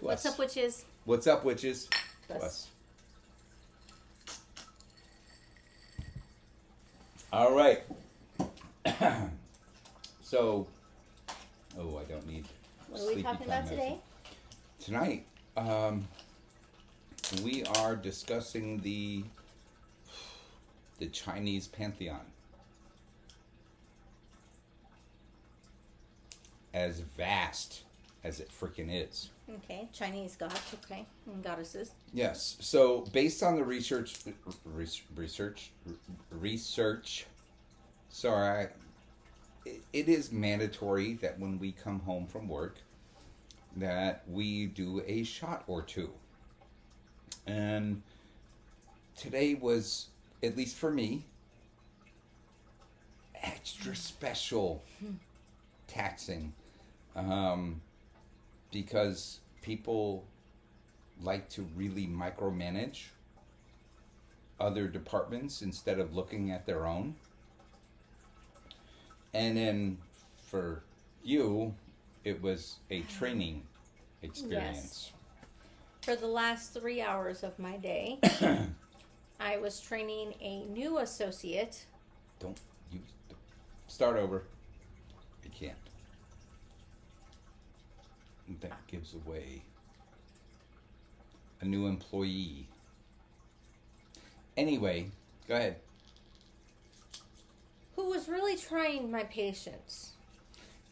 To What's us. up, witches? What's up, witches? To Us. us. All right. So, I don't need. What are we sleepy talking time about today? Tonight, we are discussing the Chinese pantheon. As vast as it freaking is. Okay, Chinese gods, okay, and goddesses. Yes. So based on the research. Sorry, it is mandatory that when we come home from work, that we do a shot or two. And today was, at least for me, extra special, taxing, because people like to really micromanage other departments instead of looking at their own. And then for you, it was a training experience. Yes. For the last 3 hours of my day, I was training a new associate. Don't you start over. I can't. That gives away a new employee. Anyway, go ahead. Who was really trying my patience.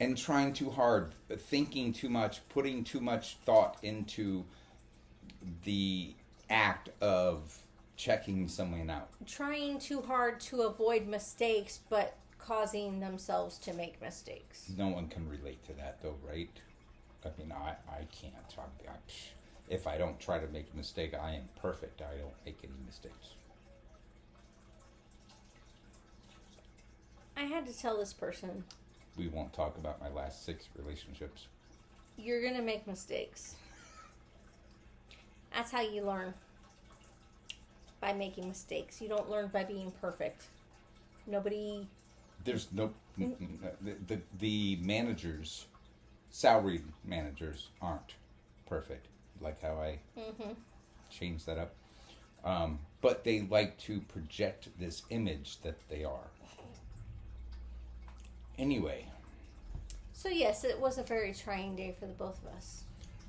And trying too hard, thinking too much, putting too much thought into the act of checking someone out. Trying too hard to avoid mistakes, but causing themselves to make mistakes. No one can relate to that, though, right? I mean, I can't. If I don't try to make a mistake, I am perfect. I don't make any mistakes. I had to tell this person, We won't talk about my last 6 relationships. you're going to make mistakes. That's how you learn. By making mistakes. You don't learn by being perfect. Nobody... There's no... The managers, salaried managers, aren't perfect. Like how I changed that up. But they like to project this image that they are. Anyway. So yes, it was a very trying day for the both of us.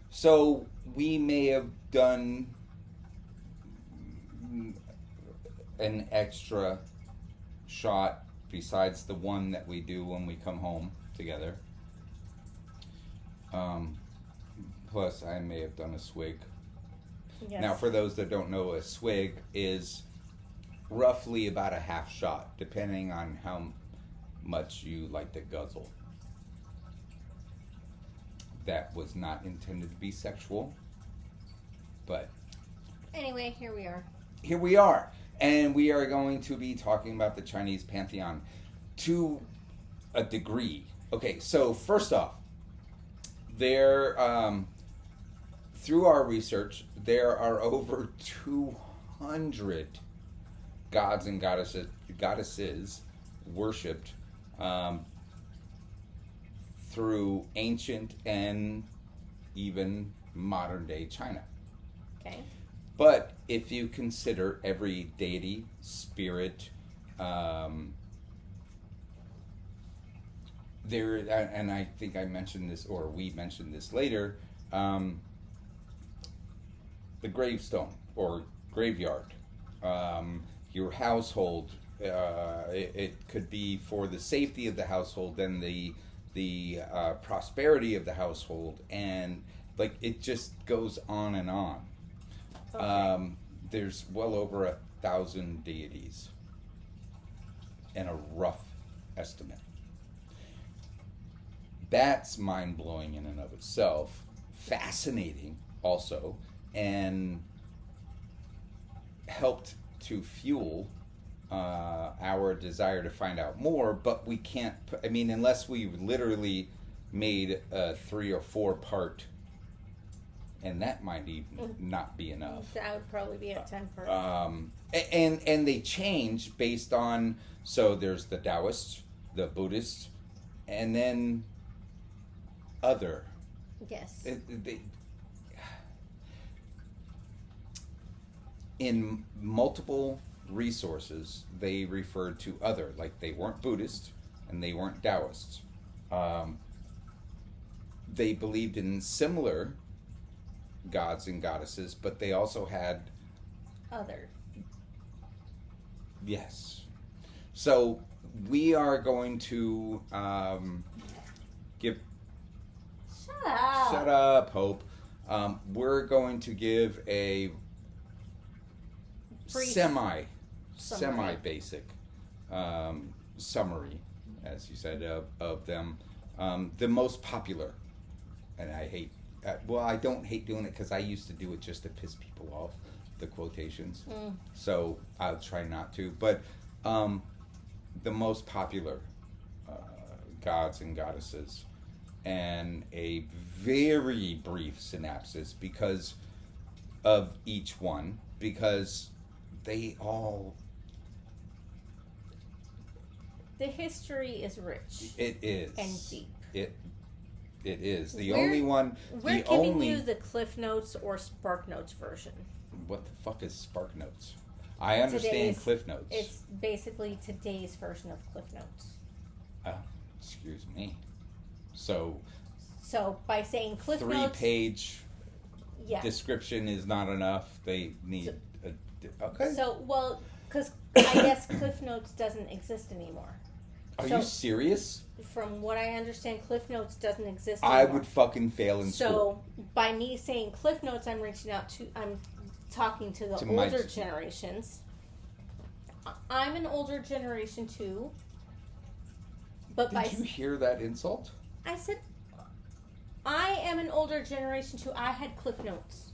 So we may have done an extra shot besides the one that we do when we come home together. Plus, I may have done a swig. Yes. Now, for those that don't know, a swig is roughly about a half shot, depending on how much you like to guzzle. That was not intended to be sexual, but Anyway, here we are. here we are. And we are going to be talking about the Chinese pantheon to a degree. Okay, so first off, there, through our research, there are over 200 gods and goddesses worshipped through ancient and even modern day China. Okay. But if you consider every deity, spirit, there, and I think I mentioned this, or we mentioned this later, the gravestone or graveyard, your household, it could be for the safety of the household and the prosperity of the household, and like it just goes on and on. Okay. There's well over 1,000 deities in a rough estimate. That's mind-blowing in and of itself. Fascinating also, and helped to fuel our desire to find out more, but we can't, I mean, unless we literally made a 3 or 4 part, and that might even not be enough. That would probably be a 10 part. And they change based on, so there's the Taoists, the Buddhists, and then other. Yes. in multiple resources, they referred to other, like they weren't Buddhist and they weren't Taoists. They believed in similar gods and goddesses, but they also had other. Yes. So we are going to give. Shut up, Hope. We're going to give a Brief semi basic summary, as you said, of them. The most popular, and I hate. I don't hate doing it because I used to do it just to piss people off, the quotations. So I'll try not to. But the most popular gods and goddesses, and a very brief synopsis because of each one, because they all... The history is rich. It is. And deep. It is. We're giving you the Cliff Notes or Spark Notes version. What the fuck is Spark Notes? I understand Cliff Notes. It's basically today's version of Cliff Notes. Oh, excuse me. So by saying Cliff Notes... 3-page description is not enough. They need... okay. So, because I guess Cliff Notes doesn't exist anymore. Are you serious? From what I understand, Cliff Notes doesn't exist anymore. I would fucking fail in school. So, by me saying Cliff Notes, I'm talking to the older generations. I'm an older generation too. But Did you hear that insult? I said, I am an older generation too. I had Cliff Notes.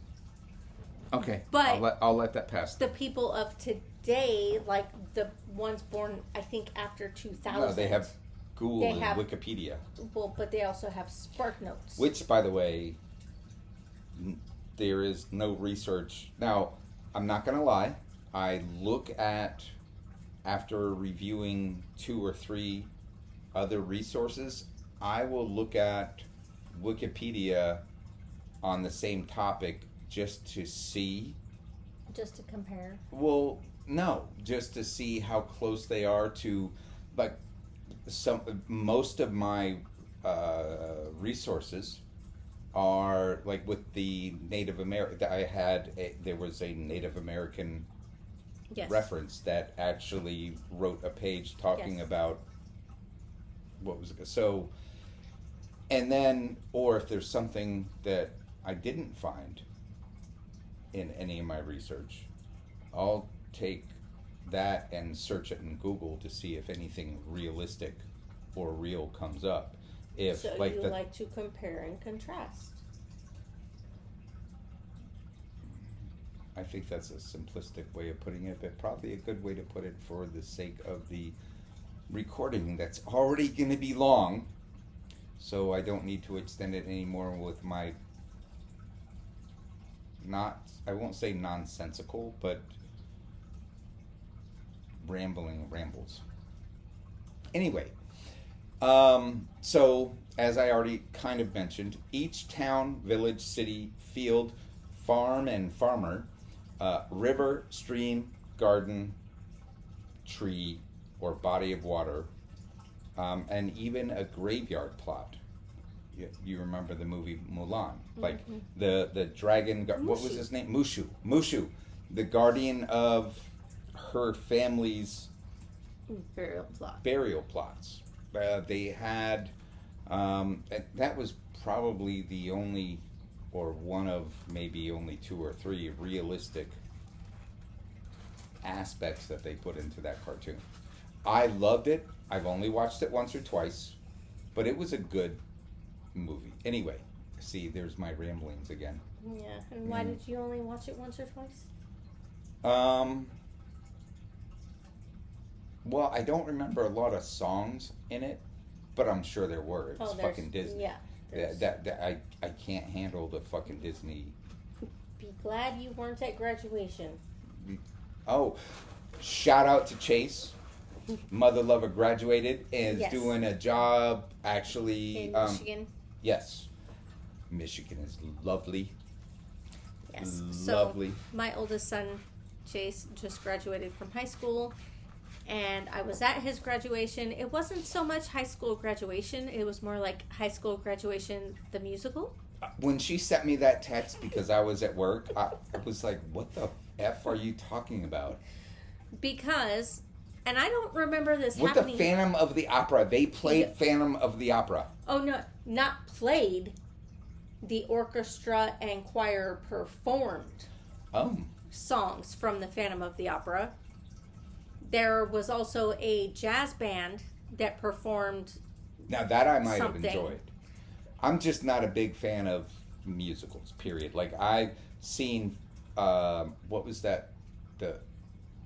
Okay, but I'll let that pass. The people of today, like the ones born, I think, after 2000. No, they have Google and Wikipedia. Well, but they also have Spark Notes. Which, by the way, there is no research. Now, I'm not going to lie. I look at, after reviewing 2 or 3 other resources, I will look at Wikipedia on the same topic just to see. Just to compare? Well, no. Just to see how close they are to, like, most of my resources are, like, with the Native American. There was a Native American reference that actually wrote a page talking about what was it. So, and then, or if there's something that I didn't find in any of my research, I'll take that and search it in Google to see if anything realistic or real comes up. So you like to compare and contrast. I think that's a simplistic way of putting it, but probably a good way to put it for the sake of the recording that's already going to be long, so I don't need to extend it anymore with my I won't say nonsensical, but rambles. Anyway, so as I already kind of mentioned, each town, village, city, field, farm, and farmer, river, stream, garden, tree, or body of water, and even a graveyard plot. You remember the movie Mulan? Like the dragon, what was his name? Mushu, the guardian of her family's burial plots. They had, that was probably the only, or one of maybe only 2 or 3 realistic aspects that they put into that cartoon. I loved it. I've only watched it once or twice, but it was a good movie. Anyway, see, there's my ramblings again. Yeah, and why did you only watch it once or twice? Well, I don't remember a lot of songs in it, but I'm sure there were. It was fucking Disney. Yeah. I can't handle the fucking Disney. Be glad you weren't at graduation. Oh, shout out to Chase. Mother Lover graduated and is doing a job actually in Michigan. Yes, Michigan is lovely. Yes, lovely. So my oldest son Chase just graduated from high school, and I was at his graduation. It wasn't so much high school graduation. It was more like high school graduation, the musical. When she sent me that text because I was at work, I was like, what the F are you talking about? Because, and I don't remember this With happening. the Phantom of the Opera. They played Phantom of the Opera. Oh, no, not played. The orchestra and choir performed songs from the Phantom of the Opera. There was also a jazz band that performed. Now that I might have enjoyed. I'm just not a big fan of musicals, period. Like, I've seen, what was that?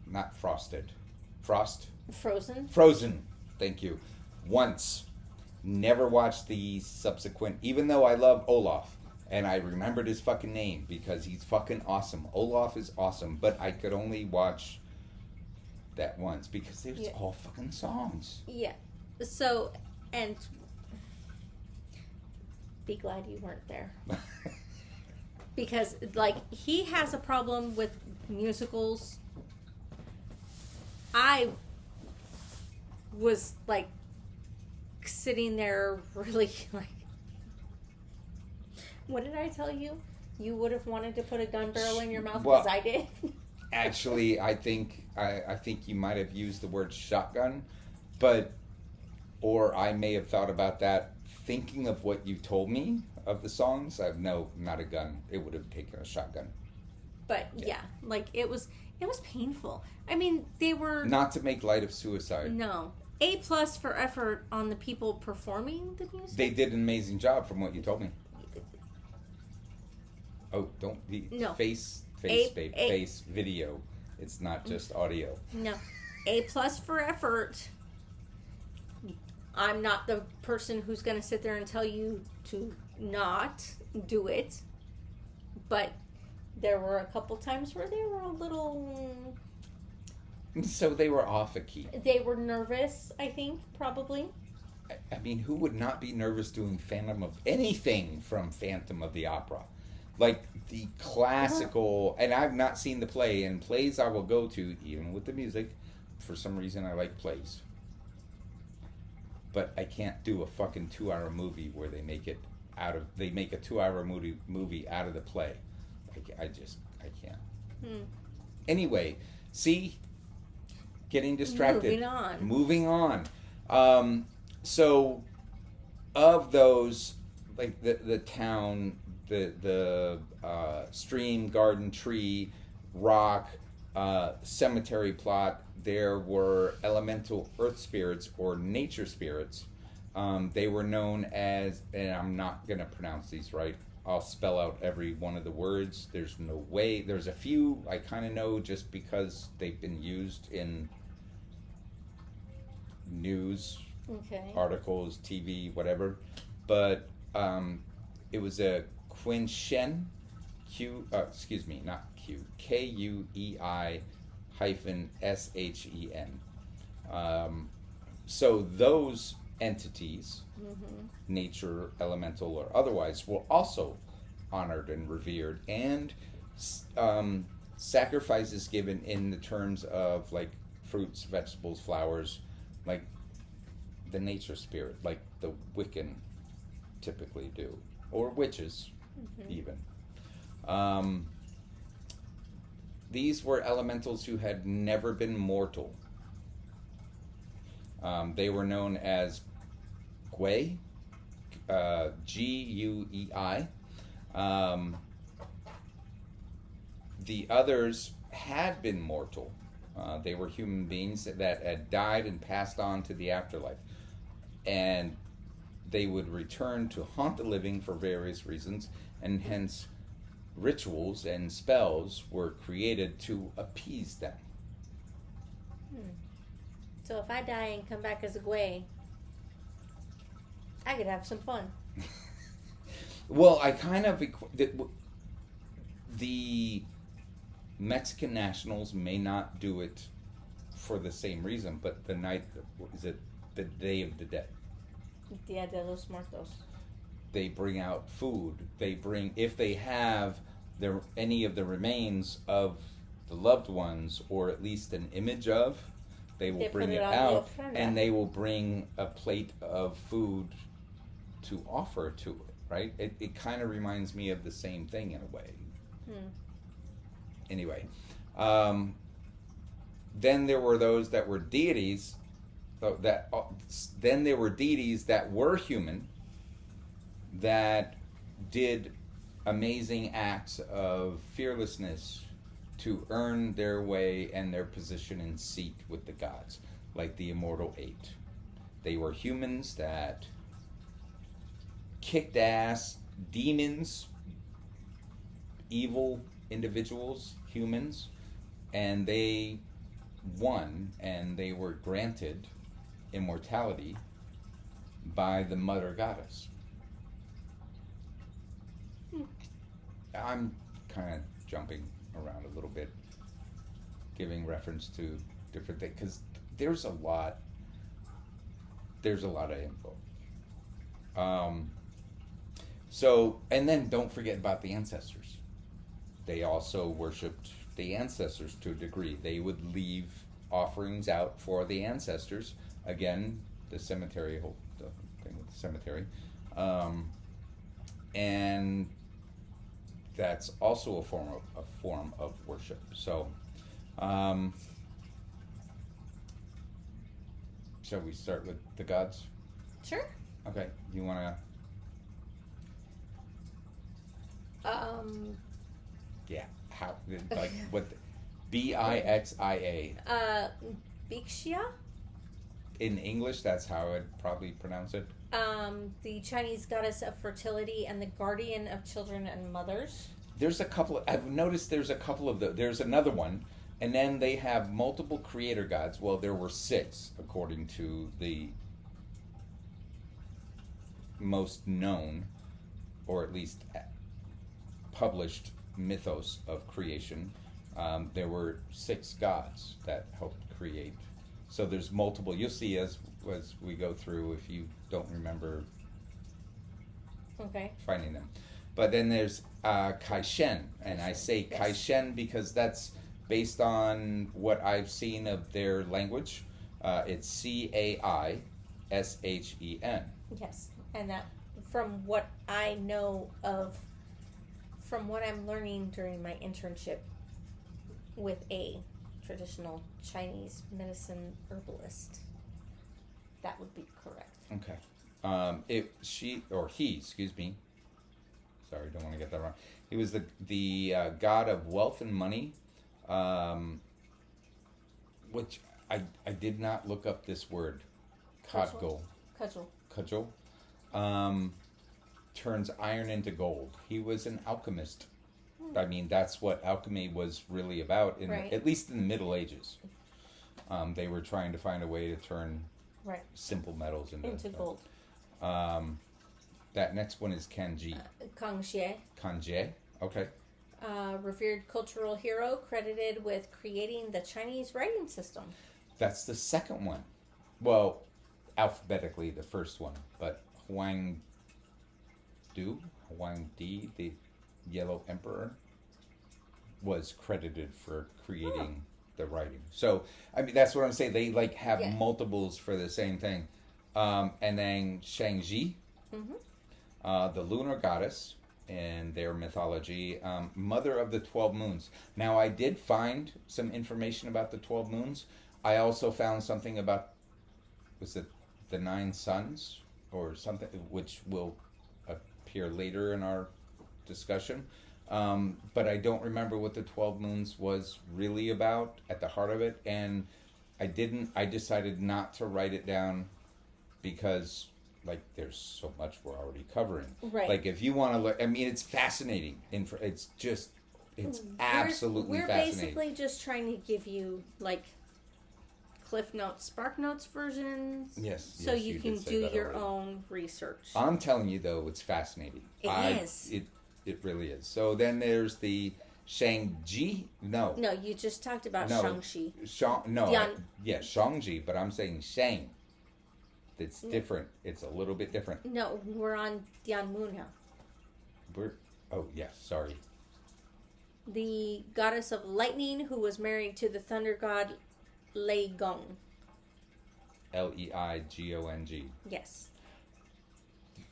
Not Frosted. Frozen. Frozen, thank you. Once. Never watched the subsequent, even though I love Olaf. And I remembered his fucking name because he's fucking awesome. Olaf is awesome, but I could only watch that once because it was all fucking songs. Yeah. So, and be glad you weren't there. Because, like, he has a problem with musicals. I was, like, sitting there really, like, what did I tell you? You would have wanted to put a gun barrel in your mouth because I did? Actually, I think you might have used the word shotgun, or I may have thought about that thinking of what you told me of the songs. No, not a gun. It would have taken a shotgun. But yeah, like it was painful. I mean, they were not to make light of suicide. No. A+ for effort on the people performing the music. They did an amazing job from what you told me. Oh, don't be face video. It's not just audio. No. A+ for effort. I'm not the person who's going to sit there and tell you to not do it. But there were a couple times where they were a little... So they were off a key. They were nervous, I think, probably. I mean, who would not be nervous doing anything from Phantom of the Opera? Like the classical, and I've not seen the play, and plays I will go to, even with the music. For some reason, I like plays. But I can't do a fucking 2-hour movie where they make a 2-hour movie out of the play. I can't. Anyway, see, getting distracted. Moving on. So, of those, like the town, the stream, garden, tree, rock, cemetery plot, there were elemental earth spirits or nature spirits. They were known as, and I'm not going to pronounce these right, I'll spell out every one of the words. There's no way. There's a few I kind of know just because they've been used in news, articles, TV, whatever. But it was a Quinchen, Kuei-Shen. So those entities, nature, elemental, or otherwise, were also honored and revered, and sacrifices given in the terms of like fruits, vegetables, flowers, like the nature spirit, like the Wiccan typically do, or witches even. These were elementals who had never been mortal. They were known as Guei, Guei. The others had been mortal. They were human beings that had died and passed on to the afterlife. And they would return to haunt the living for various reasons, and hence rituals and spells were created to appease them. So if I die and come back as a Guei, I could have some fun. Well, I kind of... The Mexican nationals may not do it for the same reason, but the night... Is it the Day of the Dead? Dia de los Muertos. They bring out food. They bring... If they have any of the remains of the loved ones, or at least an image of, they will bring it out, and they will bring a plate of food to offer to it, right? It kind of reminds me of the same thing in a way. Anyway, then there were those that were deities, then there were deities that were human, that did amazing acts of fearlessness to earn their way and their position and seat with the gods, like the Immortal Eight. They were humans that kicked ass, demons, evil individuals, humans, and they won, and they were granted immortality by the Mother Goddess. I'm kind of jumping around a little bit, giving reference to different things, because there's a lot of info. So, and then don't forget about the ancestors. They also worshipped the ancestors to a degree. They would leave offerings out for the ancestors. Again, the cemetery, the thing with the cemetery. And that's also a form of worship. So, shall we start with the gods? Sure. Okay. You want to? Yeah. How? Like what? Bixia. Bixia. In English, that's how I'd probably pronounce it. The Chinese goddess of fertility and the guardian of children and mothers. There's a couple of, I've noticed there's a couple of there's another one, and then they have multiple creator gods. Well, there were 6 according to the most known, or at least published mythos of creation. There were 6 gods that helped create. So there's multiple. You'll see as we go through if you don't remember finding them. But then there's Kai-Shen, and I say yes. Kai-Shen because that's based on what I've seen of their language. It's Caishen. Yes, and that from what I know of, from what I'm learning during my internship with a traditional Chinese medicine herbalist, that would be correct. Okay. He, excuse me. Sorry, don't want to get that wrong. He was the god of wealth and money, which I did not look up this word. Cudgel. Turns iron into gold. He was an alchemist. I mean, that's what alchemy was really about, at least in the Middle Ages. They were trying to find a way to turn simple metals into gold. That next one is Kanji. Kangxie, okay. Revered cultural hero credited with creating the Chinese writing system. That's the second one. Well, alphabetically, the first one, but Huang Di, the Yellow Emperor, was credited for creating the writing. So, I mean, that's what I'm saying. They have multiples for the same thing. And then Shangji, the lunar goddess in their mythology, mother of the 12 moons. Now, I did find some information about the 12 moons. I also found something about, was it the 9 suns or something, which will appear later in our discussion. But I don't remember what the 12 moons was really about at the heart of it. And I decided not to write it down because there's so much we're already covering. Right. If you want to look, I mean, it's fascinating. It's absolutely fascinating. We're basically just trying to give you Cliff Notes, Spark Notes versions. Yes. So you can do your own research. I'm telling you, though, it's fascinating. It is. It really is. So then there's the Shangji. No, you just talked about Shangxi. Shangji, but I'm saying Shang. It's different. It's a little bit different. No, we're on Dianmu now. Sorry. the goddess of lightning who was married to the thunder god Lei Gong. Leigong. Yes.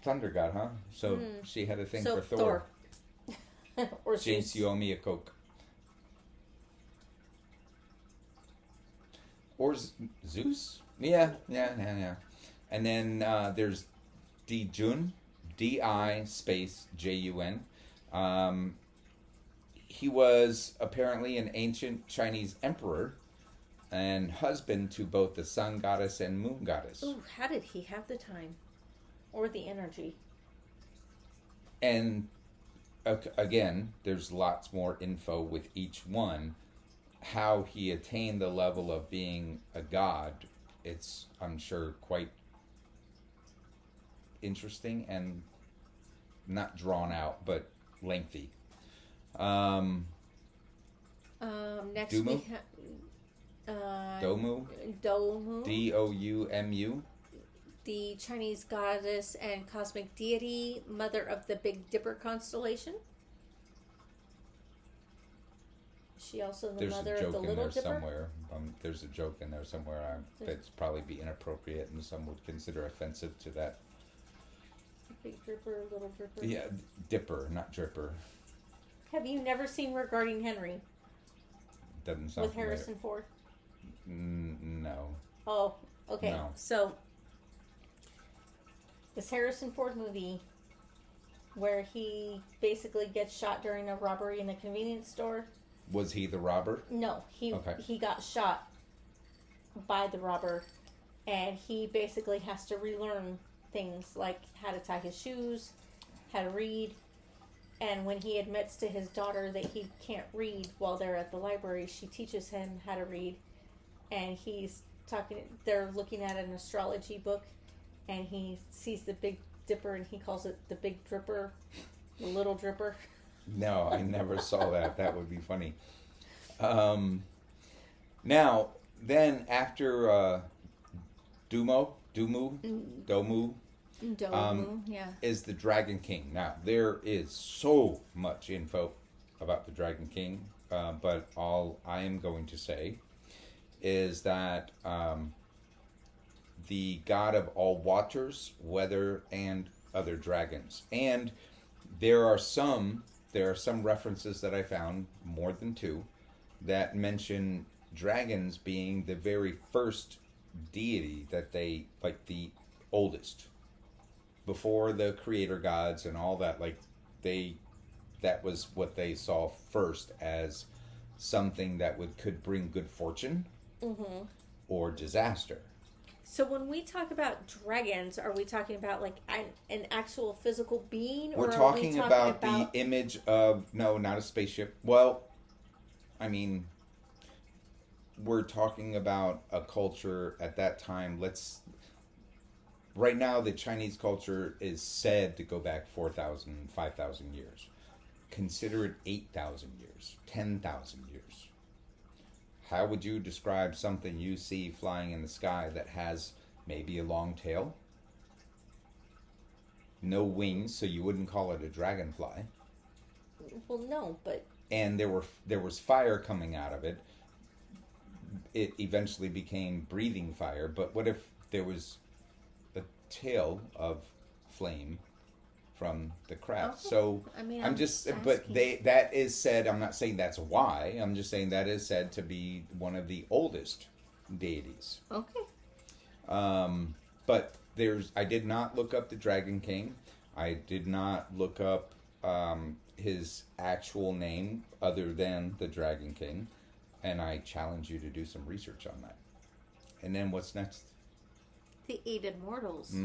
Thunder god, huh? So she had a thing for Thor. Or James, you owe me a Coke. Or Zeus? Yeah. And then there's Dijun, D-I space J-U-N. He was apparently an ancient Chinese emperor and husband to both the sun goddess and moon goddess. Ooh, how did he have the time? Or the energy? And again, there's lots more info with each one. How he attained the level of being a god, it's, I'm sure, quite interesting and not drawn out, but lengthy. Next Doumu? we have Doumu? Doumu, Doumu. the Chinese goddess and cosmic deity, mother of the Big Dipper constellation. Is she also the mother of the Little Dipper? Somewhere. There's a joke in there somewhere that's probably be inappropriate, and some would consider offensive to that. Big Dripper, Little Dripper. Yeah, Dipper, not Dripper. Have you never seen Regarding Henry? Doesn't sound with Harrison Ford? No. Oh, okay. No. So, this Harrison Ford movie where he basically gets shot during a robbery in a convenience store. Was he the robber? No, he got shot by the robber, and he basically has to relearn things like how to tie his shoes, how to read, and when he admits to his daughter that he can't read while they're at the library, she teaches him how to read, and they're looking at an astrology book, and he sees the Big Dipper, and he calls it the Big Dripper, the Little Dripper. No, I never saw that. That would be funny. Now, then after Domu, yeah, is the Dragon King. Now, there is so much info about the Dragon King, but all I am going to say is that the god of all waters, weather, and other dragons. And there are some references that I found, more than two, that mention dragons being the very first deity that they, like the oldest, before the creator gods and all that, that was what they saw first as something that could bring good fortune or disaster. So when we talk about dragons, are we talking about like an actual physical being? We're talking about the image of, no, not a spaceship. Well, I mean, we're talking about a culture at that time. Right now, the Chinese culture is said to go back 4,000, 5,000 years. Consider it 8,000 years, 10,000 years. How would you describe something you see flying in the sky that has maybe a long tail? No wings, so you wouldn't call it a dragonfly. Well, no, but... And there was fire coming out of it. It eventually became breathing fire, but what if there was a tail of flame from the craft? Okay. So I mean, that is said, I'm not saying that's why, I'm just saying that is said to be one of the oldest deities. Okay. But I did not look up the Dragon King. I did not look up his actual name other than the Dragon King, and I challenge you to do some research on that. And then what's next? The Eight Immortals.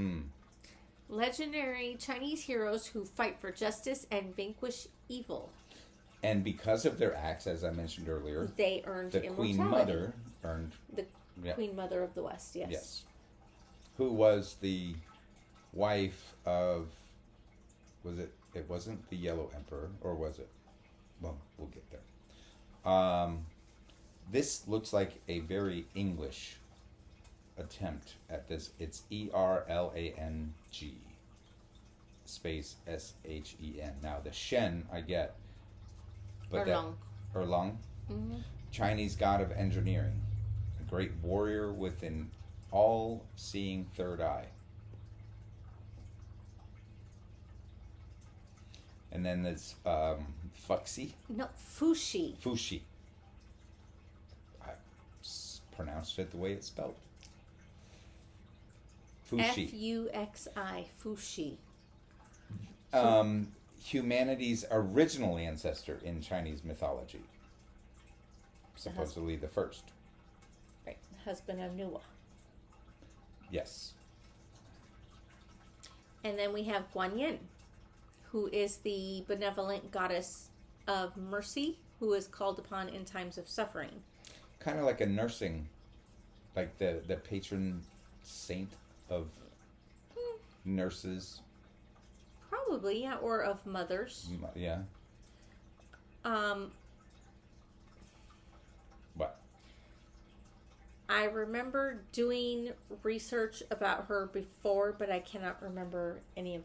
Legendary Chinese heroes who fight for justice and vanquish evil. And because of their acts, as I mentioned earlier, they earned the immortality. Queen Mother earned... Queen Mother of the West, yes. Yes. Who was the wife of... It wasn't the Yellow Emperor, or was it? Well, we'll get there. This looks like a very English attempt at this. It's ERLANG space SHEN. Now the Shen I get, But Erlong. Erlong, Mm-hmm. Chinese god of engineering, a great warrior with an all-seeing third eye. And then there's Fuxi. No, Fuxi. Fuxi. I pronounced it the way it's spelled. Fuxi. Fuxi. Fuxi. Humanity's original ancestor in Chinese mythology. Supposedly the first. Right. Husband of Nuwa. Yes. And then we have Guanyin, who is the benevolent goddess of mercy, who is called upon in times of suffering. Kind of like a nursing, like the patron saint of nurses. Probably, yeah, or of mothers. Yeah. What? I remember doing research about her before, but I cannot remember any of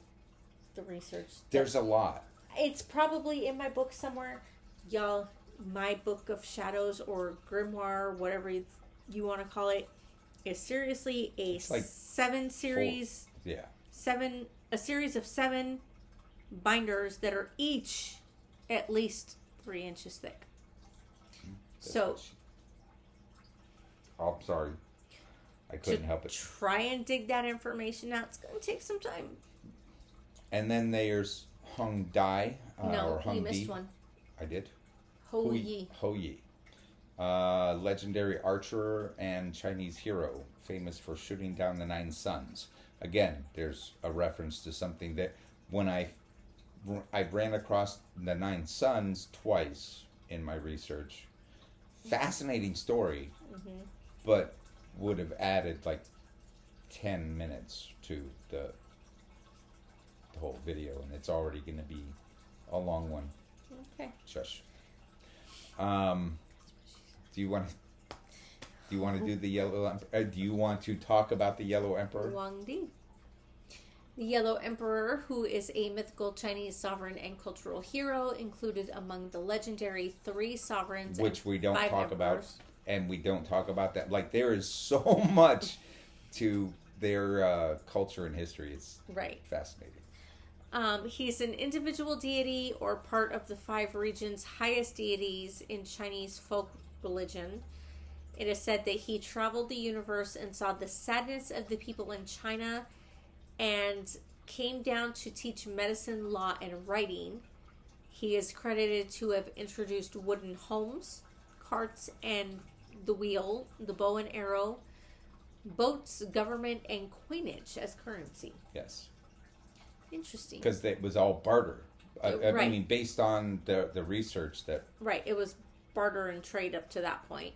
the research. There's a lot. It's probably in my book somewhere. Y'all, my book of shadows or grimoire, whatever you want to call it, is seriously a like 7 series. Yeah. A series of 7 binders that are each at least 3 inches thick. So, I'm sorry. I couldn't help it. Try and dig that information out. It's going to take some time. And then there's Hung Dai. No, or Hung you missed Di. one. I did. Ho Yi. Ho Yi. Legendary archer and Chinese hero, famous for shooting down the 9 suns. Again, there's a reference to something that when I ran across the 9 suns twice in my research. Fascinating story, but would have added like 10 minutes to the whole video, and it's already going to be a long one. Okay. Shush. Do you want to do the yellow? Do you want to talk about the Yellow Emperor? Wang Di. The Yellow Emperor, who is a mythical Chinese sovereign and cultural hero, included among the legendary 3 sovereigns, which we don't 5 talk about, emperors. and we don't talk about that. Like, there is so much to their culture and history. It's right. Fascinating. He's an individual deity or part of the 5 regions' highest deities in Chinese folk religion. It is said that he traveled the universe and saw the sadness of the people in China and came down to teach medicine, law, and writing. He is credited to have introduced wooden homes, carts, and the wheel, the bow and arrow, boats, government, and coinage as currency. Yes. Interesting. Because it was all barter. I Right. mean, based on the research that... Right, it was barter and trade up to that point.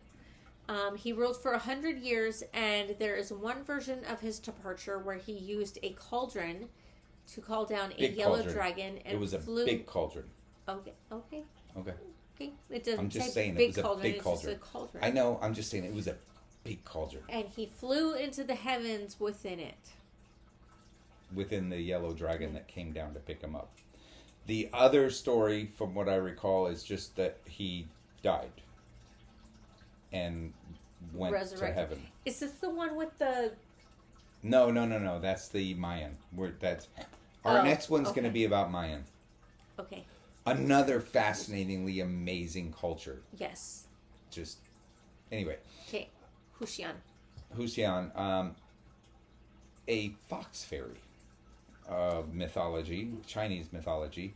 He ruled for 100 years, and there is one version of his departure where he used a cauldron to call down a yellow dragon and it was flew... a big cauldron. Okay. It doesn't I'm just say saying big it was cauldron, a big it's cauldron. just a cauldron. I know, I'm just saying it was a big cauldron. And he flew into the heavens within it. Within the yellow dragon that came down to pick him up. The other story, from what I recall, is just that he died and went to heaven. Is this the one with the... No. That's the Mayan. Our next one's going to be about Mayan. Okay. Another fascinatingly amazing culture. Yes. Just, anyway. Okay. Huxian, a fox fairy of mythology, Chinese mythology.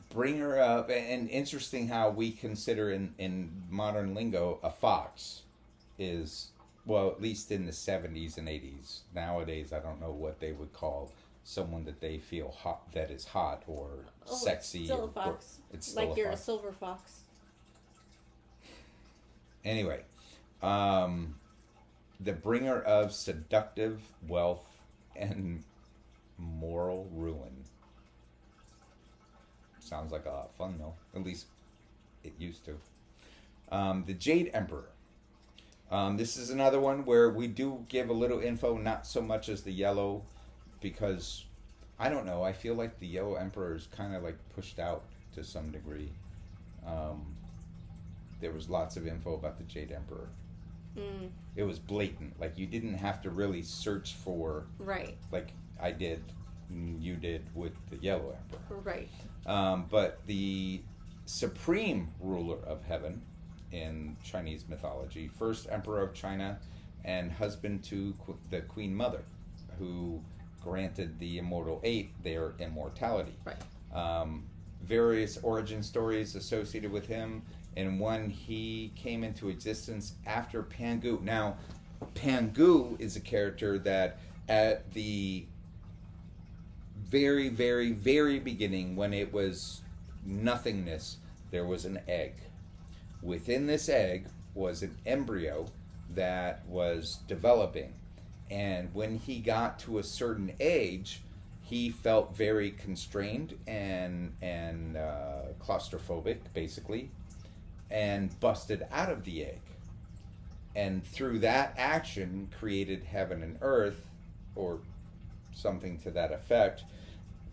Bringer of, and interesting how we consider in modern lingo, a fox is, well, at least in the 70s and 80s. Nowadays, I don't know what they would call someone that they feel hot, that is hot or sexy. It's still a fox. It's still like a you're fox. a silver fox. Anyway, the bringer of seductive wealth and moral ruin. Sounds like a lot of fun, though. At least it used to. The Jade Emperor. This is another one where we do give a little info, not so much as the yellow, because, I don't know, I feel like the Yellow Emperor is kind of like pushed out to some degree. There was lots of info about the Jade Emperor. It was blatant. Like, you didn't have to really search for... Right. Like I did, you did with the Yellow Emperor. Right. But the supreme ruler of heaven in Chinese mythology, first emperor of China and husband to the Queen Mother, who granted the Immortal Eight their immortality. Right. Various origin stories associated with him, and one, he came into existence after Pangu. Now, Pangu is a character that at the very, very, very beginning, when it was nothingness, there was an egg. Within this egg was an embryo that was developing. And when he got to a certain age, he felt very constrained and claustrophobic, basically, and busted out of the egg. And through that action, created heaven and earth, or something to that effect.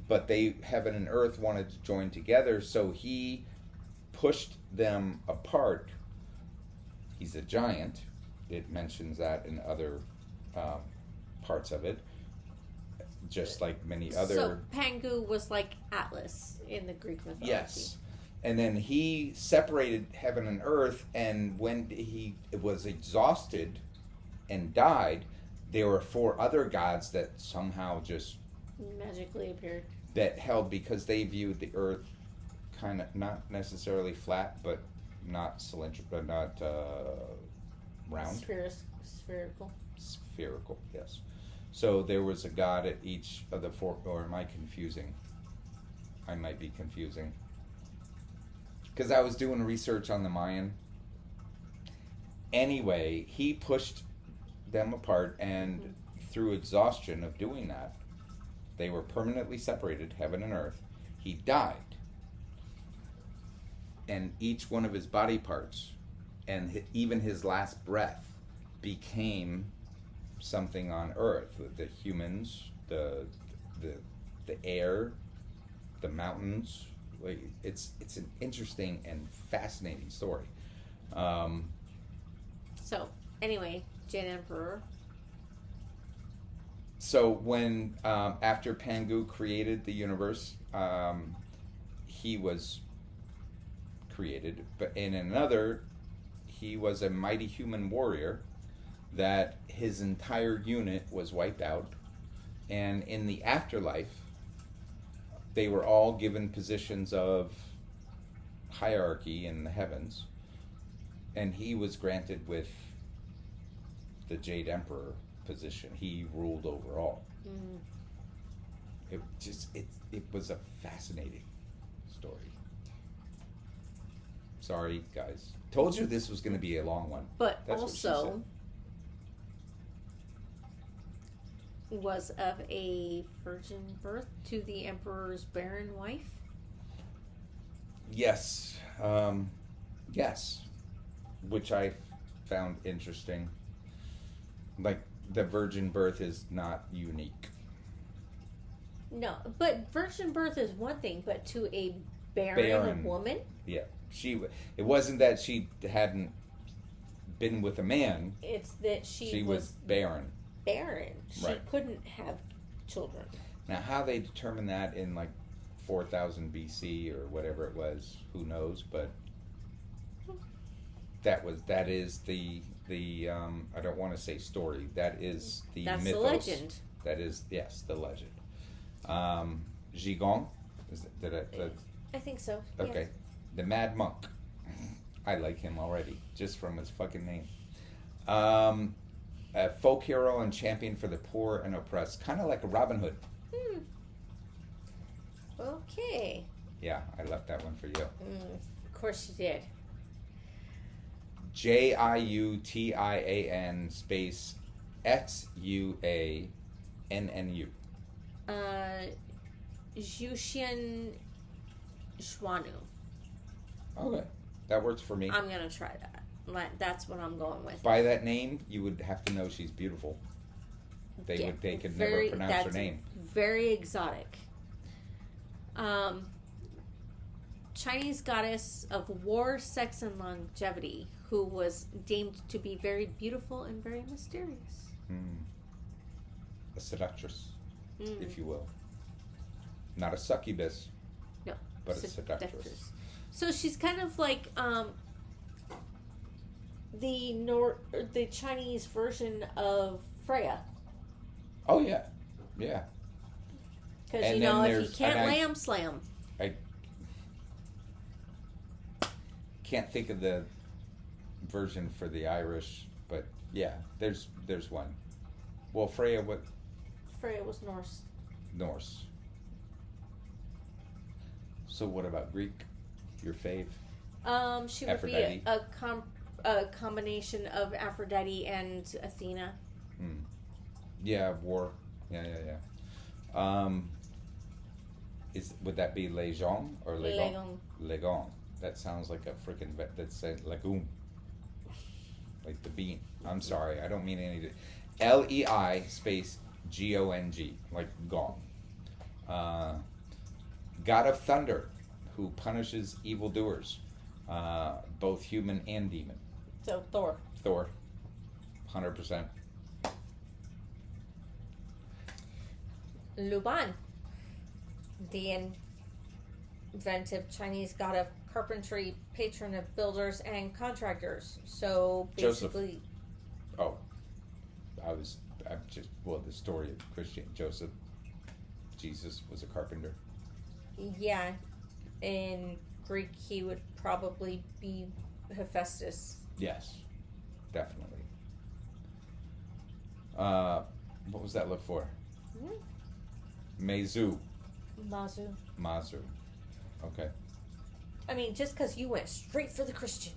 But heaven and earth wanted to join together, so he pushed them apart. He's a giant. It mentions that in other parts of it, just like many other... So Pangu was like Atlas in the Greek mythology. Yes. And then he separated heaven and earth, and when he was exhausted and died, there were 4 other gods that somehow just... magically appeared. That held, because they viewed the earth kind of not necessarily flat, but not cylindrical, not round. Spherical. Spherical, yes. So there was a god at each of the 4, or am I confusing? I might be confusing. Because I was doing research on the Mayan. Anyway, he pushed them apart, and through exhaustion of doing that, they were permanently separated, heaven and earth. He died. And each one of his body parts, and even his last breath, became something on earth. The humans, the air, the mountains. It's an interesting and fascinating story. So, anyway, Jade Emperor. So when, after Pangu created the universe, he was created, but in another, he was a mighty human warrior that his entire unit was wiped out, and in the afterlife, they were all given positions of hierarchy in the heavens, and he was granted with the Jade Emperor position. He ruled over all. It was a fascinating story. Sorry, guys. Told you this was going to be a long one. But that's also was of a virgin birth to the emperor's barren wife. Yes. Yes. Which I found interesting. Like, the virgin birth is not unique. No, but virgin birth is one thing, but to a barren woman? Yeah. It wasn't that she hadn't been with a man. It's that she was barren. Barren. She couldn't have children. Now, how they determined that in like 4000 BC or whatever it was, who knows? But that is the I don't want to say story. That is the That's mythos. The legend. That is, yes, the legend. Zhigong, I think so. Okay, yeah. The Mad Monk. I like him already just from his fucking name. A folk hero and champion for the poor and oppressed, kind of like a Robin Hood. Okay. Yeah, I left that one for you. Of course you did. Jiutian space Xuannu. Jushin Schwanu. Okay, that works for me. I'm gonna try that. That's what I'm going with. By that name, you would have to know she's beautiful. They could never pronounce her name. Very exotic. Chinese goddess of war, sex, and longevity, who was deemed to be very beautiful and very mysterious. A seductress, if you will. Not a succubus, No, but a seductress. So she's kind of like the Chinese version of Freya. Oh yeah, yeah. Because if you can't lamb, slam. I can't think of the version for the Irish, but yeah, there's one. Well, Freya, what? Freya was Norse. Norse. So what about Greek? Your fave? She would Aphrodite? be a combination of Aphrodite and Athena. Yeah, war. Yeah. Would that be Legon or Legon? Legon. That sounds like a freaking that's a legume, like the bean. I'm sorry, I don't mean any. LEI space GONG, like gong. God of Thunder, who punishes evildoers, both human and demon. So Thor. 100%. Luban, the inventive Chinese god of carpentry, patron of builders and contractors. So basically, the story of Christian Joseph. Jesus was a carpenter. Yeah, in Greek he would probably be Hephaestus. Yes, definitely. What was that look for? Mazu. Mazu. Okay. I mean, just because you went straight for the Christian.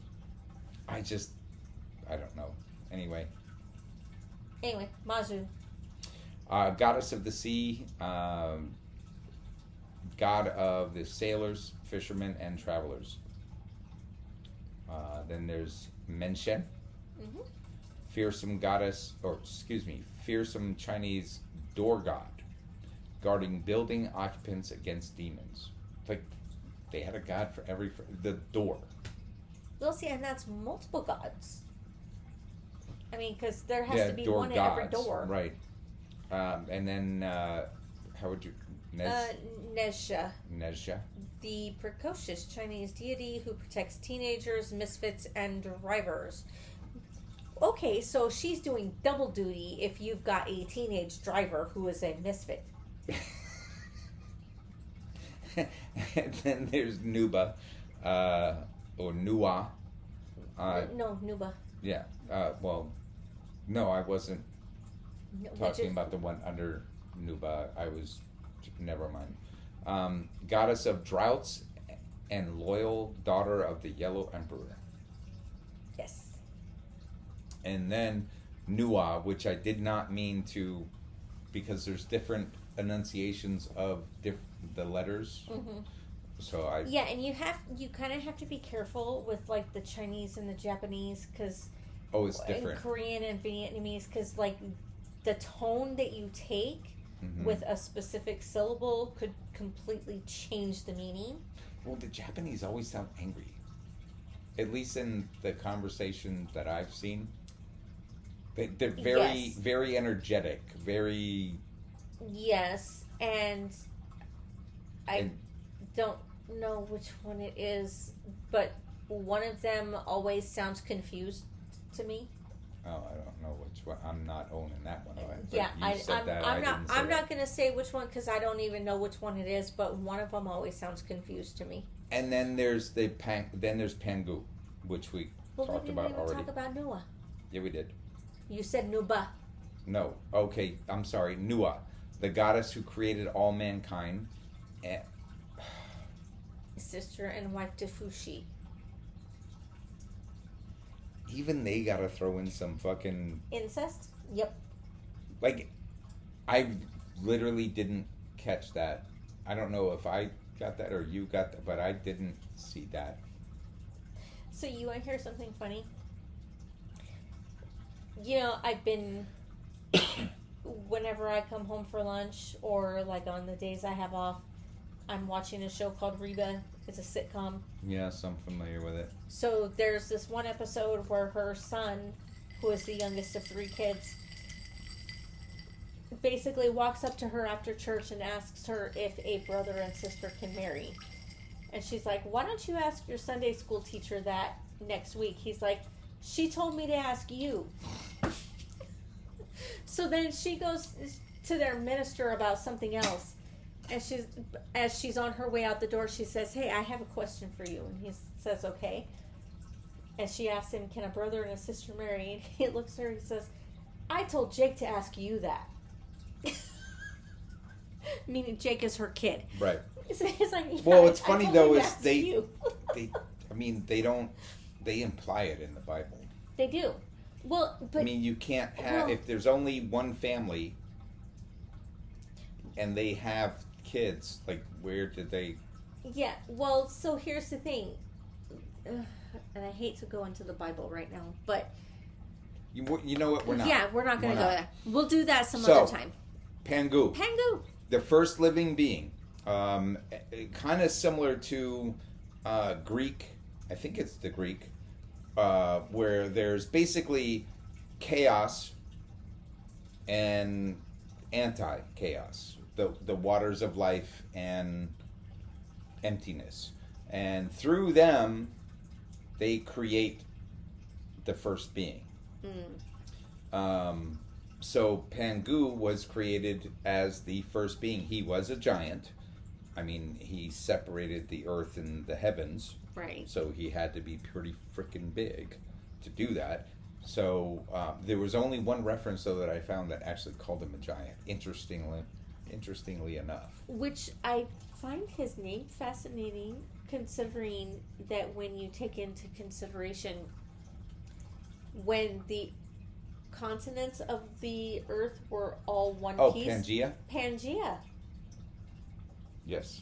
I don't know. Anyway, Mazu. Goddess of the sea, god of the sailors, fishermen, and travelers. Then there's Menshen, fearsome Chinese door god, guarding building occupants against demons. Like, they had a god for the door. Well, see, and that's multiple gods. I mean, because there has to be one at every door. Right. And then, how would you... Nezha. Nezha. The precocious Chinese deity who protects teenagers, misfits, and drivers. Okay, so she's doing double duty if you've got a teenage driver who is a misfit. And then there's Nuba, or Nua. No, Nuba. Yeah. No, I wasn't talking about the one under Nuba. Never mind. Goddess of droughts and loyal daughter of the Yellow Emperor. Yes. And then Nua, which I did not mean to, because there's different enunciations of the letters. So and you kind of have to be careful with like the Chinese and the Japanese, because it's different. And Korean and Vietnamese, because like the tone that you take with a specific syllable could completely change the meaning. Well, the Japanese always sound angry, at least in the conversation that I've seen. They're very very energetic, very. Yes, and I don't know which one it is, but one of them always sounds confused to me. Oh, I don't know which one. I'm not owning that one. I'm not going to say which one because I don't even know which one it is. But one of them always sounds confused to me. And then there's Pangu, which we talked about already. We didn't even talk about Nua. Yeah, we did. You said Nuba. No. Okay, I'm sorry. Nua, the goddess who created all mankind. Sister and wife to Fushi. Even they gotta throw in some fucking... incest? Yep. Like, I literally didn't catch that. I don't know if I got that or you got that, but I didn't see that. So you want to hear something funny? You know, I've been... whenever I come home for lunch or like on the days I have off, I'm watching a show called Reba It's a sitcom. Yes, I'm familiar with it. So there's this one episode where her son, who is the youngest of 3 kids, basically walks up to her after church and asks her if a brother and sister can marry. And she's like, why don't you ask your Sunday school teacher that next week? He's like, she told me to ask you. So then she goes to their minister about something else. And as she's on her way out the door, she says, hey, I have a question for you. And he says, okay. And she asks him, can a brother and a sister marry? And he looks at her and he says, I told Jake to ask you that. Meaning Jake is her kid. Right. It's like, yeah, well, what's funny though is they imply it in the Bible. They do. Well, but I mean, you can't have, if there's only one family and they have kids, like, where did they? Yeah, well, so here's the thing. And I hate to go into the Bible right now, but you know what? We're not. Yeah, we're not going to go there. We'll do that some other time. Pangu. The first living being. Kind of similar to Greek. I think it's the Greek. Where there's basically chaos and anti-chaos. The waters of life and emptiness. And through them, they create the first being. So Pangu was created as the first being. He was a giant. I mean, he separated the earth and the heavens. Right. So he had to be pretty freaking big to do that. So there was only one reference, though, that I found that actually called him a giant. Interestingly enough. Which I find his name fascinating, considering that when you take into consideration when the continents of the earth were all one piece. Oh, Pangea? Pangea. Yes.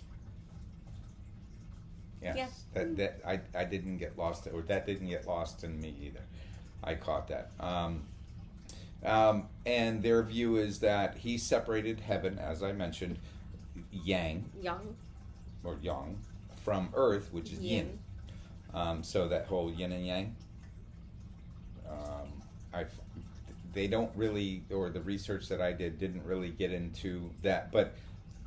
Yes. Yeah. That I didn't get lost, or that didn't get lost in me either. I caught that. And their view is that he separated heaven, as I mentioned, yang, from earth, which is yin. So that whole yin and yang. They don't really, or the research that I did didn't really get into that, but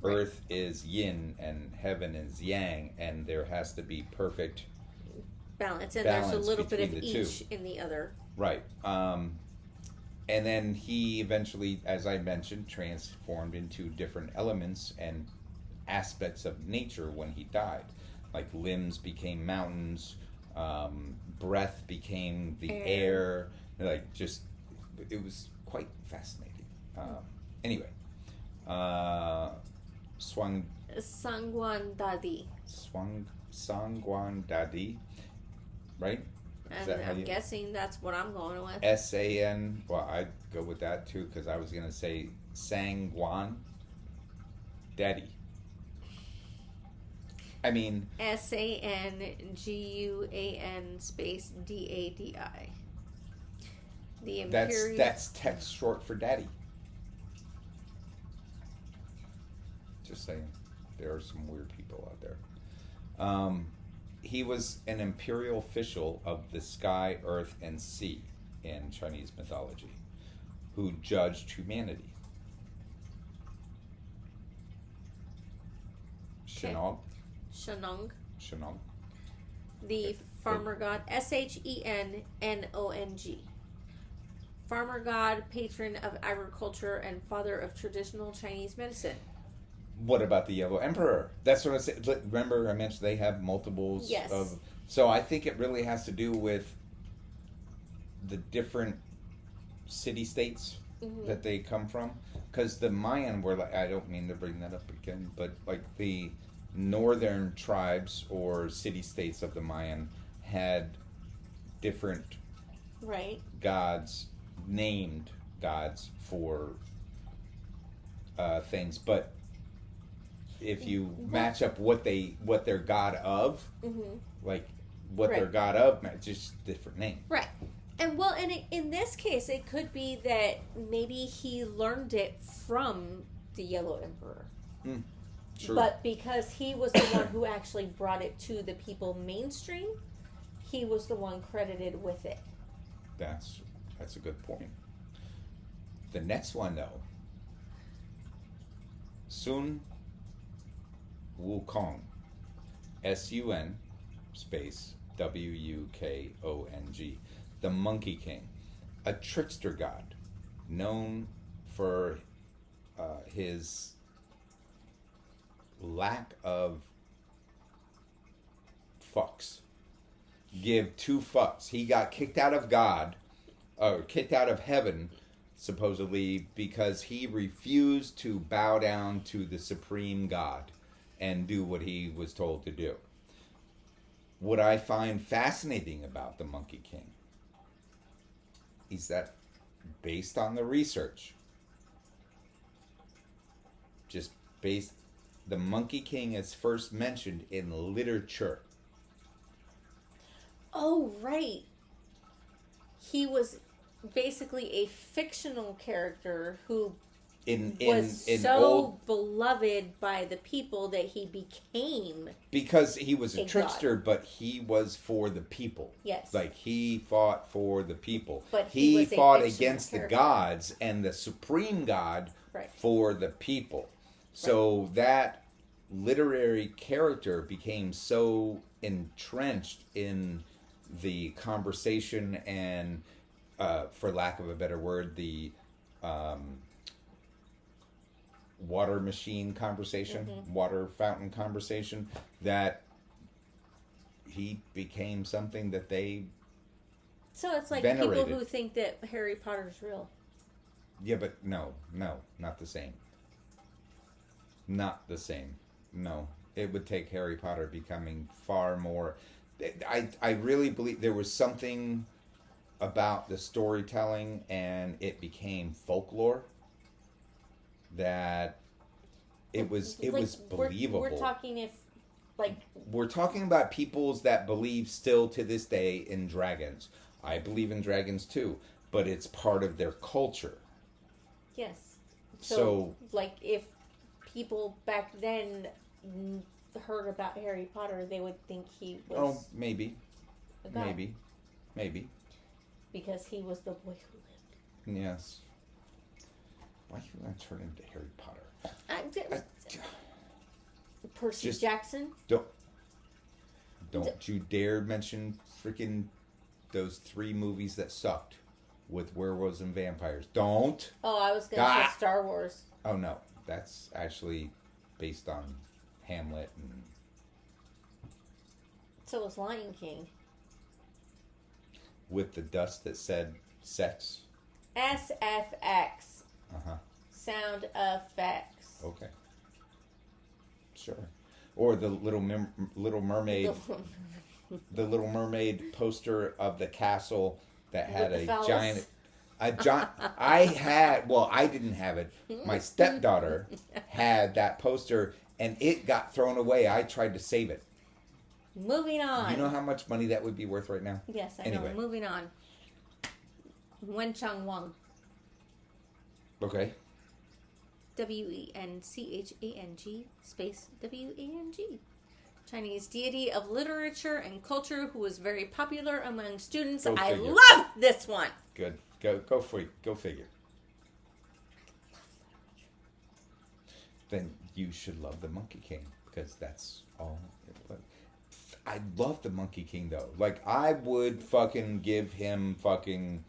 earth is yin and heaven is yang, and there has to be perfect balance, and there's a little bit of each in the other. Right. And then he eventually, as I mentioned, transformed into different elements and aspects of nature when he died. Like limbs became mountains, breath became the air. Like just, it was quite fascinating. Anyway, Sangwan Dadi. Sangwan Dadi, right? I'm guessing that's what I'm going with. S-A-N, well, I'd go with that too, because I was going to say Sangwan Daddy. I mean... S-A-N-G-U-A-N space D-A-D-I. The Imperial... That's text short for Daddy. Just saying. There are some weird people out there. He was an imperial official of the sky, earth, and sea in Chinese mythology, who judged humanity. Shenong. The farmer god, Shenon. Farmer god, patron of agriculture, and father of traditional Chinese medicine. What about the Yellow Emperor? That's what I said. Remember, I mentioned they have multiples of... So I think it really has to do with the different city-states that they come from. Because the Mayan were like... I don't mean to bring that up again, but like the northern tribes or city-states of the Mayan had different gods, named gods for things, but if you match up what they're god of, like what they're god of, just different name. Right. And well, and in this case, it could be that maybe he learned it from the Yellow Emperor. True. But because he was the one who actually brought it to the people mainstream, he was the one credited with it. That's a good point. The next one, though, Sun Wukong, Sun space Wukong, the Monkey King, a trickster god known for his lack of fucks. Give two fucks. He got kicked out of kicked out of heaven, supposedly, because he refused to bow down to the supreme god and do what he was told to do. What I find fascinating about the Monkey King is that, based on the research, the Monkey King is first mentioned in literature. Oh, right. He was basically a fictional character who was so beloved by the people that he became. Because he was a trickster, god. But he was for the people. Yes. Like, he fought for the people. But he fought against the gods and the supreme god for the people. So that literary character became so entrenched in the conversation and, for lack of a better word, the water machine conversation, water fountain conversation, that he became something that they So it's like venerated. People who think that Harry Potter's real. Yeah, but no, not the same. Not the same. No. It would take Harry Potter becoming far more... I really believe there was something about the storytelling, and it became folklore, that it was believable. We're talking we're talking about peoples that believe still to this day in dragons. I believe in dragons too, but it's part of their culture. Yes. So like, if people back then heard about Harry Potter, they would think he was... Oh, maybe. Maybe. Because he was the boy who lived. Yes. Why are you going to turn into Harry Potter? Percy Jackson? Don't you dare mention freaking those 3 movies that sucked with werewolves and vampires. Don't. Oh, I was going to say Star Wars. Oh, no. That's actually based on Hamlet. And so was Lion King. With the dust that said sex. SFX. Uh-huh. Sound effects. Okay. Sure. Or the Little Mermaid. The Little Mermaid poster of the castle that had a giant... I didn't have it. My stepdaughter had that poster, and it got thrown away. I tried to save it. Moving on. You know how much money that would be worth right now? Yes, I know. Moving on. Wenchang Wang. Okay. Wenchangang space Wang. Chinese deity of literature and culture who was very popular among students. I love this one. Good. Go figure. Then you should love the Monkey King, because that's all. I love the Monkey King, though. Like, I would fucking give him fucking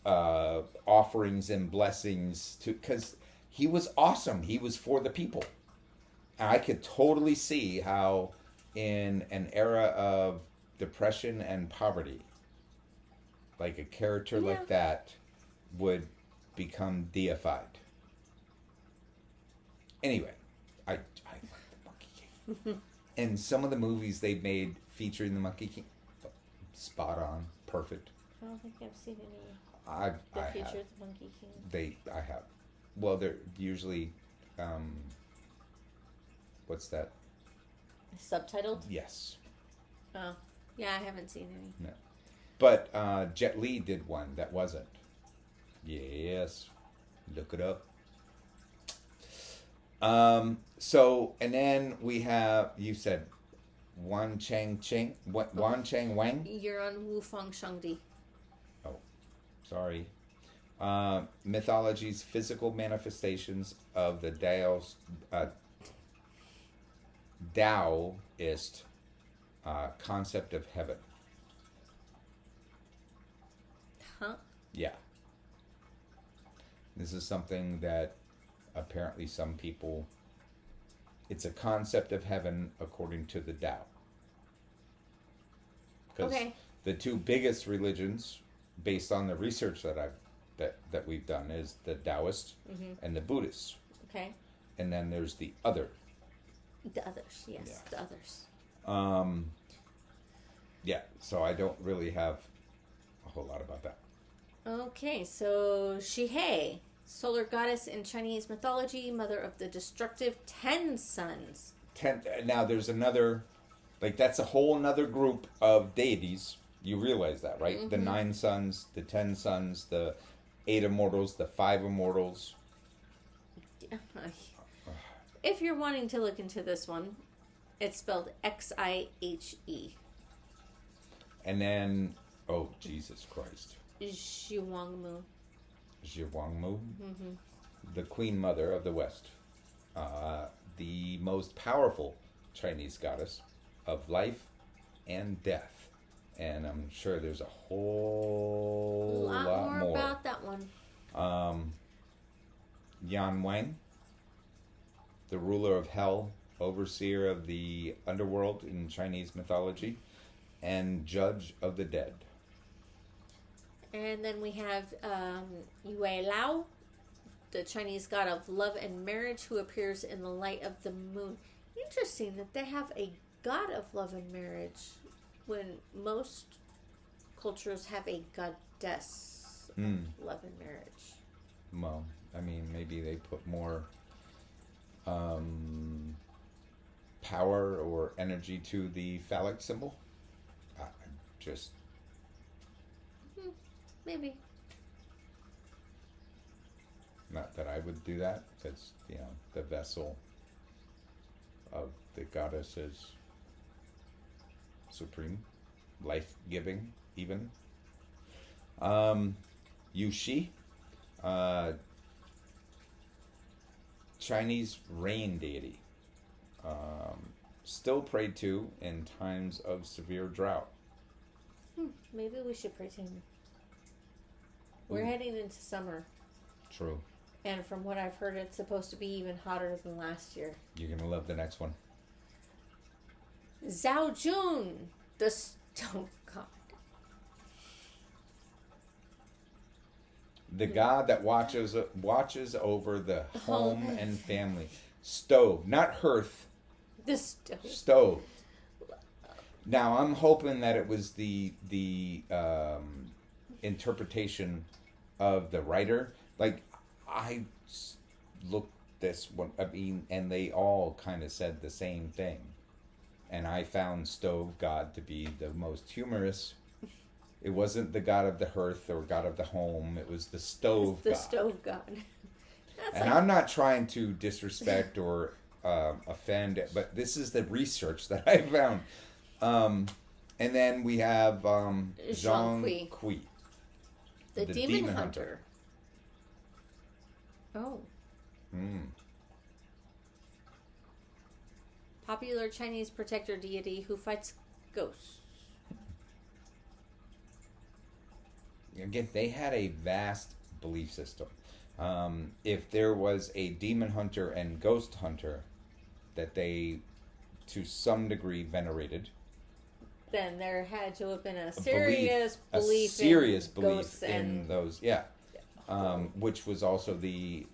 offerings and blessings to, because he was awesome. He was for the people. And I could totally see how, in an era of depression and poverty, like a character like that would become deified. Anyway, I like the Monkey King. And some of the movies they've made featuring the Monkey King, spot on, perfect. I don't think I've seen any that feature the Monkey King. I have. Well, they're usually, what's that? Subtitled? Yes. Oh, yeah, I haven't seen any. No. But Jet Li did one that wasn't. Yes. Look it up. So, and then we have, you said Wan Chang Ching, Wan Chang Wang? You're on Wu Feng Shengdi. Oh, sorry. Mythology's physical manifestations of the Taoist concept of heaven. Huh? Yeah. This is something that apparently some people, it's a concept of heaven according to the Tao. Because the two biggest religions, based on the research that we've done, is the Taoist and the Buddhist. Okay. And then there's the other. The others, yes, the others. Yeah, so I don't really have a whole lot about that. Okay, so Shihei, solar goddess in Chinese mythology, mother of the destructive 10 sons. Now there's another, like that's a whole another group of deities. You realize that, right? Mm-hmm. The 9 sons, the 10 sons, the 8 immortals, the 5 immortals. If you're wanting to look into this one, it's spelled Xihe. And then, oh, Jesus Christ. Zhiwangmu. Mm-hmm. The Queen Mother of the West. The most powerful Chinese goddess of life and death. And I'm sure there's a whole lot more about that one. Yan Wang, the ruler of hell, overseer of the underworld in Chinese mythology, and judge of the dead. And then we have Yue Lao, the Chinese god of love and marriage, who appears in the light of the moon. Interesting that they have a god of love and marriage when most cultures have a goddess of love and marriage. Well, I mean, maybe they put more power or energy to the phallic symbol. Just maybe. Not that I would do that. It's, the vessel of the goddess is supreme, life-giving, even. Yushi, Chinese rain deity, still prayed to in times of severe drought. Maybe we should pray to him. We're heading into summer. True. And from what I've heard, it's supposed to be even hotter than last year. You're going to love the next one. Zhao Jun, the stove god. The god that watches over the home and family. Stove, not hearth. The stove. Stove. Now, I'm hoping that it was the interpretation of the writer. Like, I looked this one, and they all kind of said the same thing. And I found Stove God to be the most humorous. It wasn't the god of the hearth or god of the home. It was the stove god. The stove god. I'm not trying to disrespect or offend, but this is the research that I found. And then we have Zhang Kui. The demon hunter. Oh. Popular Chinese protector deity who fights ghosts. Again, they had a vast belief system. If there was a demon hunter and ghost hunter that they, to some degree, venerated, then there had to have been a serious belief in those. Yeah. Which was also the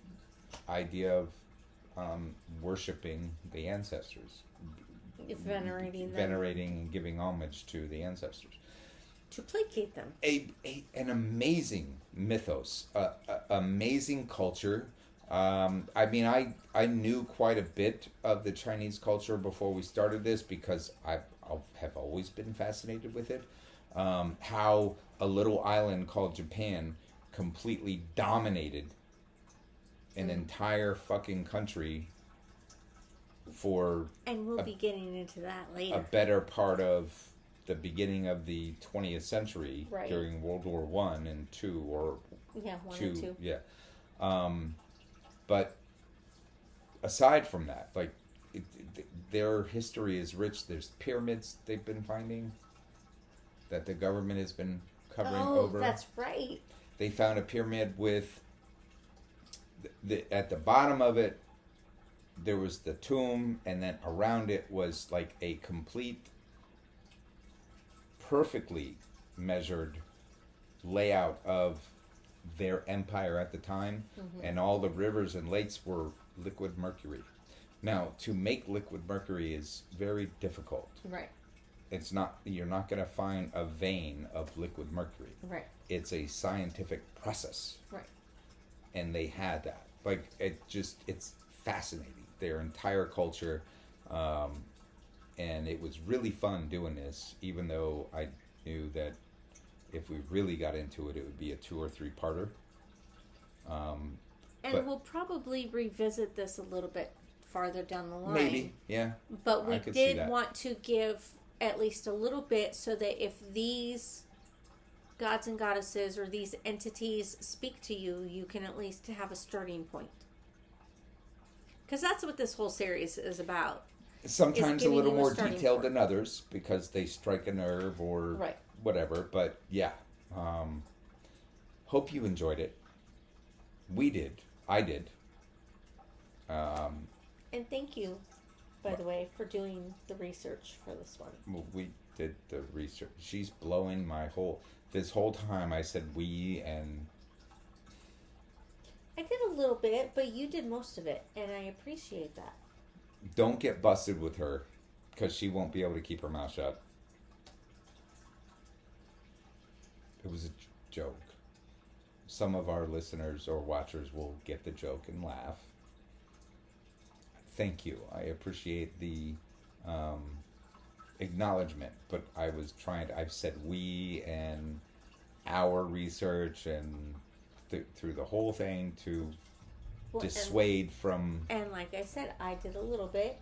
idea of worshiping the ancestors. Venerating and giving homage to the ancestors. To placate them. An amazing mythos, amazing culture. I knew quite a bit of the Chinese culture before we started this because I have always been fascinated with it. How a little island called Japan completely dominated an entire fucking country for and we'll be getting into that later. A better part of the beginning of the 20th century, right, during World War One and Two, or one and two. Yeah. But aside from that, like their history is rich. There's pyramids they've been finding that the government has been covering over. Oh, that's right. They found a pyramid with at the bottom of it there was the tomb, and then around it was like a complete, perfectly measured layout of their empire at the time, and all the rivers and lakes were liquid mercury. Now, to make liquid mercury is very difficult. Right. It's not, you're not going to find a vein of liquid mercury. Right. It's a scientific process. Right. And they had that. Like, it's fascinating. Their entire culture. And it was really fun doing this, even though I knew that if we really got into it, it would be a 2 or 3 parter. And we'll probably revisit this a little bit farther down the line. Maybe, yeah. But we did want to give at least a little bit so that if these gods and goddesses or these entities speak to you, you can at least have a starting point. Because that's what this whole series is about. Sometimes a little more detailed than others because they strike a nerve or whatever. But yeah, hope you enjoyed it. We did. I did. And thank you, by the way, for doing the research for this one. We did the research. She's blowing my whole... This whole time I said we, and... I did a little bit, but you did most of it, and I appreciate that. Don't get busted with her, because she won't be able to keep her mouth shut. It was a joke. Some of our listeners or watchers will get the joke and laugh. Thank you. I appreciate the acknowledgement, but I was trying to... I've said we and our research and... through the whole thing to dissuade from... And like I said, I did a little bit,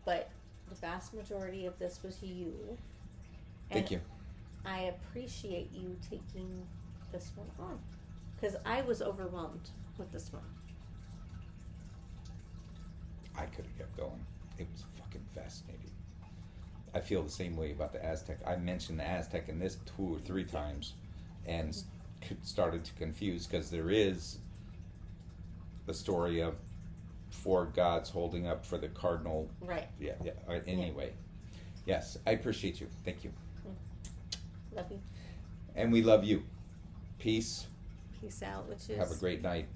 but the vast majority of this was you. Thank you. I appreciate you taking this one on, because I was overwhelmed with this one. I could have kept going. It was fucking fascinating. I feel the same way about the Aztec. I mentioned the Aztec in this 2 or 3 times, and started to confuse, because there is the story of 4 gods holding up for the cardinal. Right. Yeah. Anyway, yes, I appreciate you. Thank you. Love you. And we love you. Peace. Peace out, witches. Have a great night.